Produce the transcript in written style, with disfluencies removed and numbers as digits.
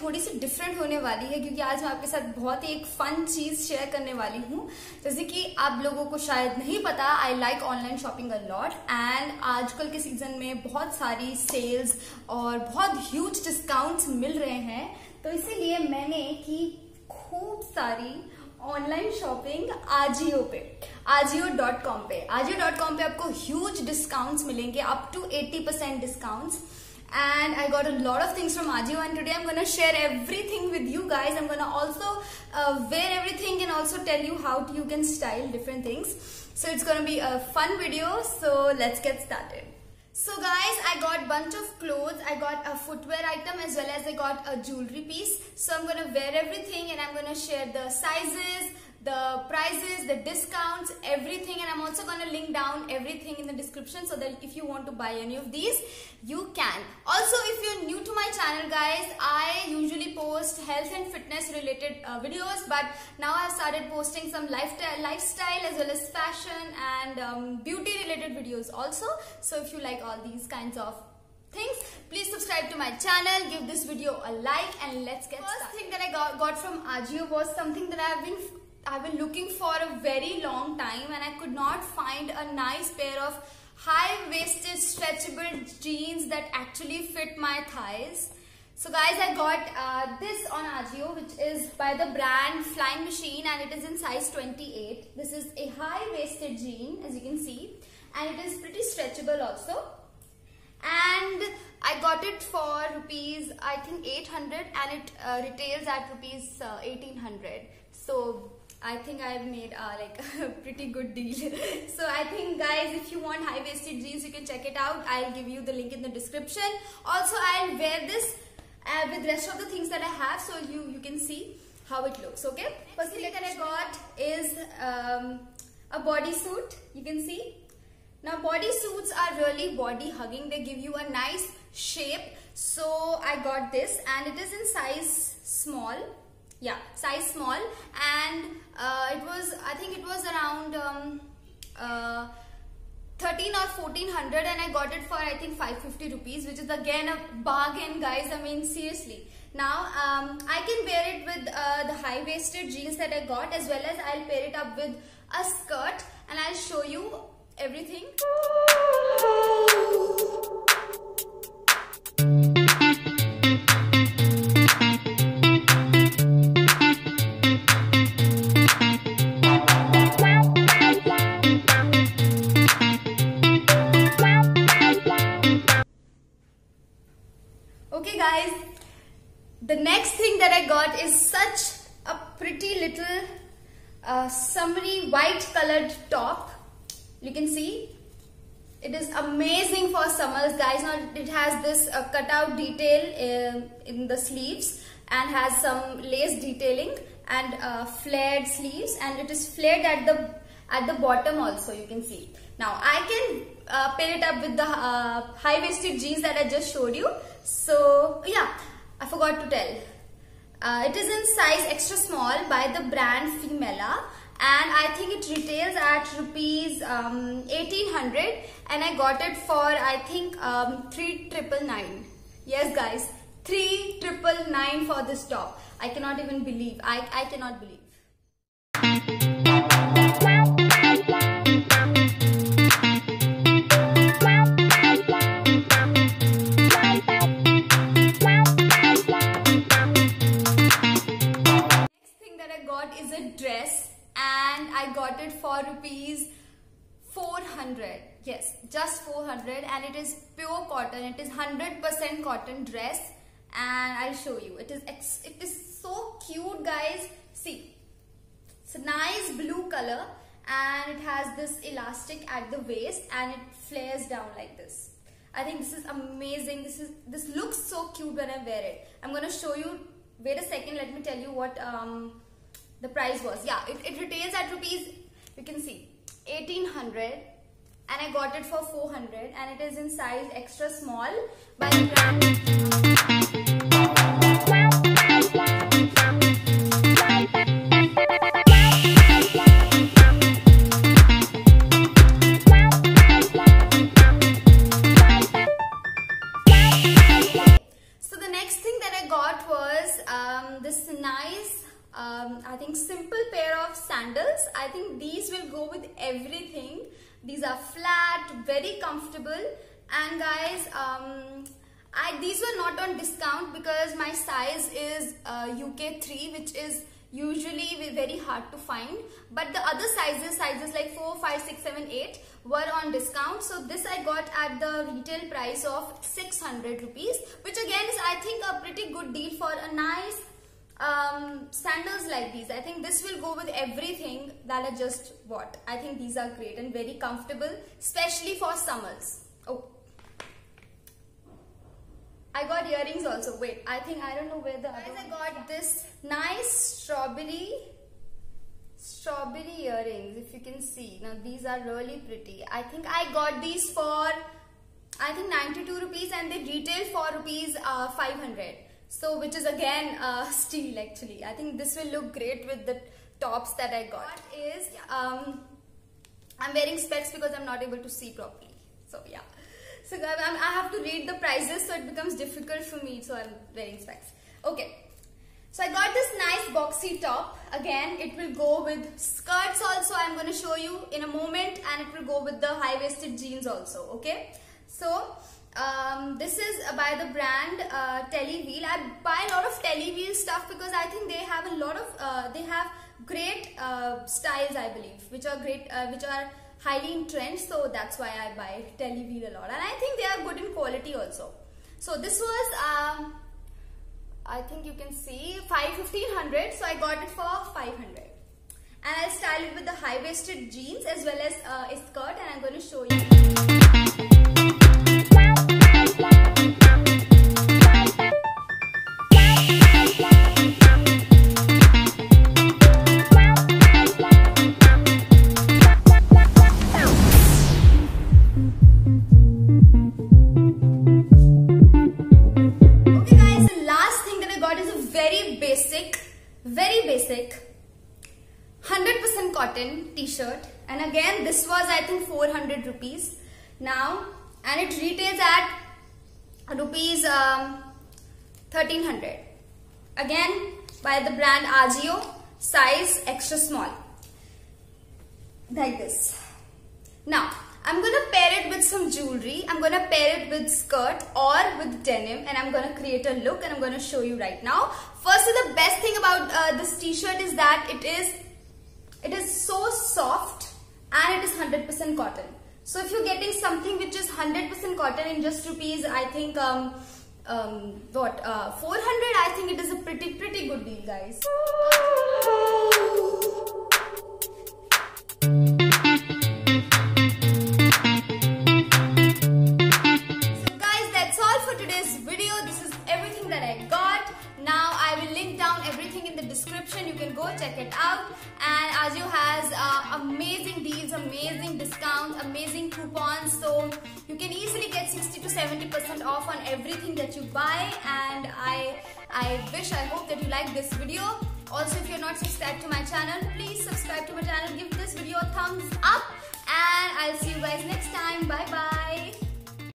थोड़ी सी डिफरेंट होने वाली है, क्योंकि आज मैं आपके साथ बहुत ही एक फन चीज शेयर करने वाली हूँ। जैसे कि आप लोगों को शायद नहीं पता, I like online shopping a lot, and आजकल के सीजन में बहुत सारी सेल्स और बहुत ह्यूज डिस्काउंट्स मिल रहे हैं। तो इसीलिए मैंने की खूब सारी ऑनलाइन शॉपिंग आजियो पे, ajio.com पे। ajio.com पे आपको ह्यूज डिस्काउंट्स मिलेंगे, up to 80% discounts. And I got a lot of things from Ajio, and today I'm gonna share everything with you guys. I'm gonna also wear everything and also tell you how you can style different things. So it's gonna be a fun video. So let's get started. So guys, I got bunch of clothes. I got a footwear item as well as I got a jewelry piece. So I'm gonna wear everything and I'm gonna share the sizes, the prices, the discounts, everything, and I'm also going to link down everything in the description so that if you want to buy any of these, you can. Also, if you're new to my channel guys, I usually post health and fitness related videos, but now I've started posting some lifestyle as well as fashion and beauty related videos also. So if you like all these kinds of things, please subscribe to my channel, give this video a like, and let's get started. First thing that I got from Ajio was something that I've been looking for a very long time, and I could not find a nice pair of high-waisted stretchable jeans that actually fit my thighs. So guys, I got this on Ajio, which is by the brand Flying Machine, and it is in size 28. This is a high-waisted jean, as you can see, and it is pretty stretchable also. And I got it for rupees, I think 800, and it retails at rupees 1800. So I think I've made like a pretty good deal. So I think guys, if you want high-waisted jeans, you can check it out. I'll give you the link in the description. Also, I'll wear this with rest of the things that I have, so you can see how it looks. Okay. First thing that I got is a bodysuit. You can see. Now bodysuits are really body hugging. They give you a nice shape. So I got this, and it is in size small. Yeah, size small, and I think it was around 13 or 1400, and I got it for I think 550 rupees, which is again a bargain guys. I mean seriously. Now I can wear it with the high-waisted jeans that I got, as well as I'll pair it up with a skirt, and I'll show you everything. Okay guys, the next thing that I got is such a pretty little summery white colored top. You can see it is amazing for summers guys. Now it has this cutout detail in the sleeves, and has some lace detailing and flared sleeves, and it is flared at the bottom also, you can see. Now I can pair it up with the high-waisted jeans that I just showed you. So yeah, I forgot to tell. It is in size extra small by the brand Femela, and I think it retails at rupees 1800, and I got it for I think 3999. Yes guys, 3999 for this top. I cannot even believe. I cannot believe. Is a dress, and I got it for rupees 400. Yes, just 400, and it is pure cotton. It is 100% cotton dress, and I'll show you. It is so cute guys. See, it's a nice blue color, and it has this elastic at the waist, and it flares down like this. I think this is amazing. This looks so cute when I wear it. I'm gonna show you. Wait a second, let me tell you what the price was. Yeah, it retails at rupees, you can see, 1800, and I got it for 400, and it is in size extra small by the brand. So the next thing that I got was this nice, I think simple pair of sandals. I think these will go with everything. These are flat, very comfortable, and guys, these were not on discount because my size is UK 3, which is usually very hard to find, but the other sizes like 4, 5, 6, 7, 8 were on discount. So this I got at the retail price of 600 rupees, which again is I think a pretty good deal for a nice sandals like these. I think this will go with everything that I just bought. I think these are great and very comfortable, especially for summers. Oh, I got earrings also. Wait, I don't know where the other one. I got this nice strawberry earrings, if you can see. Now these are really pretty. I think I got these for 92 rupees and they retail for rupees 500. So which is again steal actually. I think this will look great with the tops that I got. Is I'm wearing specs because I'm not able to see properly. So yeah. So I have to read the prices, so it becomes difficult for me, so I'm wearing specs. Okay, so I got this nice boxy top. Again, it will go with skirts also, I'm going to show you in a moment, and it will go with the high-waisted jeans also, okay? So, this is by the brand Telewheel. I buy a lot of Telewheel stuff because I think they have a lot of, they have great styles, I believe, which are great, which are highly in trend, so that's why I buy Telewheel a lot, and I think they are good in quality also. So this was I think you can see 1500, so I got it for 500, and I'll style it with the high-waisted jeans as well as a skirt, and I'm going to show you. Very basic 100% cotton t-shirt, and again this was I think 400 rupees now, and it retails at rupees 1300, again by the brand Ajio, size extra small, like this. Now I'm gonna pair it with some jewelry. I'm gonna pair it with skirt or with denim, and I'm gonna create a look, and I'm gonna show you right now. Firstly, the best thing about this t-shirt is that it is so soft and it is 100% cotton. So if you're getting something which is 100% cotton in just rupees, I think 400, I think it is a pretty good deal, guys. You can go check it out, and Ajio has amazing deals, amazing discounts, amazing coupons, so you can easily get 60 to 70% off on everything that you buy. And I hope that you like this video. Also, if you're not subscribed to my channel, please subscribe to my channel, give this video a thumbs up, and I'll see you guys next time. Bye bye.